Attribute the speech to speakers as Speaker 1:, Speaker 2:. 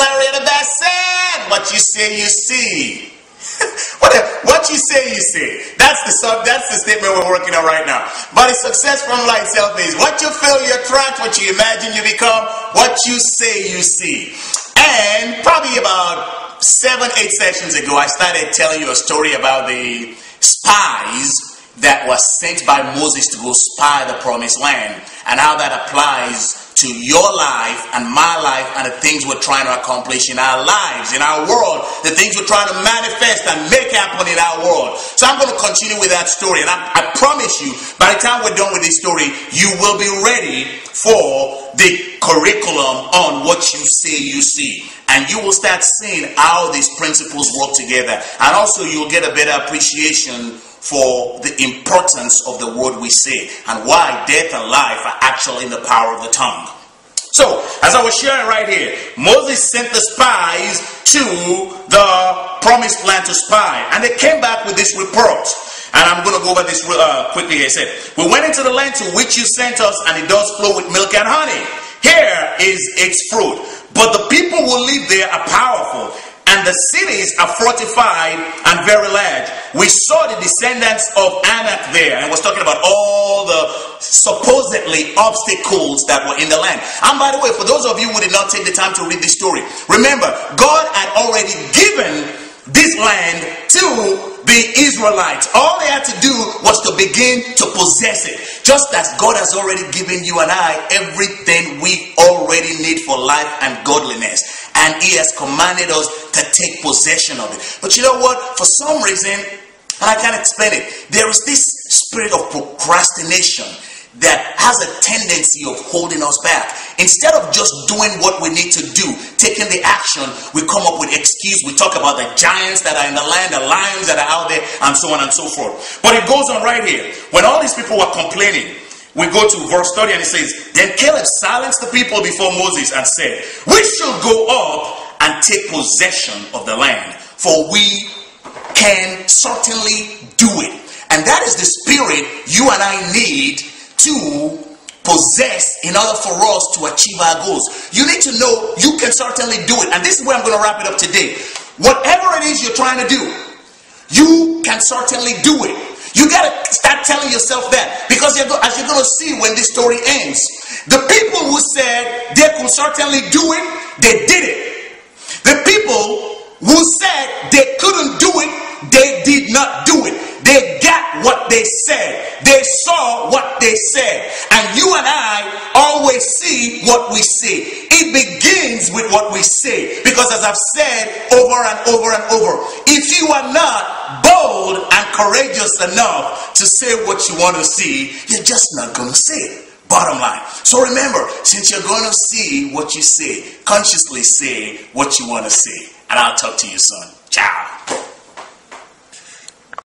Speaker 1: declarator that said, what you say, you see. What you say, you see. That's the statement we're working on right now. But the success formula itself is what you feel, you attract, what you imagine, you become, what you say, you see. And probably about 7-8 sessions ago, I started telling you a story about the spies that was sent by Moses to go spy the promised land, and how that applies to your life and my life and the things we're trying to accomplish in our lives, in our world, the things we're trying to manifest and make happen in our world. So I'm going to continue with that story, and I promise you, by the time we're done with this story, you will be ready for the curriculum on what you say, you see. And you will start seeing how these principles work together. And also you'll get a better appreciation for the importance of the word we say and why death and life are actually in the power of the tongue. So, as I was sharing right here, Moses sent the spies to the promised land to spy. And they came back with this report. And I'm going to go over this quickly here. It said, we went into the land to which you sent us, and it does flow with milk and honey. Here is its fruit. But the people who live there are powerful, and the cities are fortified and very large. We saw the descendants of Anak there, and was talking about all the supposedly obstacles that were in the land. And by the way, for those of you who did not take the time to read this story, remember, God had already given this land to the Israelites. All they had to do was to begin to possess it. Just as God has already given you and I everything we already need for life and godliness. And He has commanded us to take possession of it. But you know what? For some reason, and I can't explain it, there is this spirit of procrastination that has a tendency of holding us back. Instead of just doing what we need to do, taking the action, we come up with excuse. We talk about the giants that are in the land, the lions that are out there, and so on and so forth. But it goes on right here. When all these people were complaining, we go to verse 30 and it says, then Caleb silenced the people before Moses and said, we should go up and take possession of the land, for we can certainly do it. And that is the spirit you and I need to possess in order for us to achieve our goals. You need to know you can certainly do it. And this is where I'm going to wrap it up today. Whatever it is you're trying to do, you can certainly do it. You got to start telling yourself that, because as you're going to see when this story ends, the people who said they could certainly do it, they did it. The people who said they couldn't do it, they did not do it. They got what they said. They saw what they said. And you and I always see what we say. It begins with what we say. Because as I've said over and over and over, if you are not bold and courageous enough to say what you want to see, you're just not going to say it. Bottom line. So remember, since you're going to see what you say, consciously say what you want to say. And I'll talk to you soon.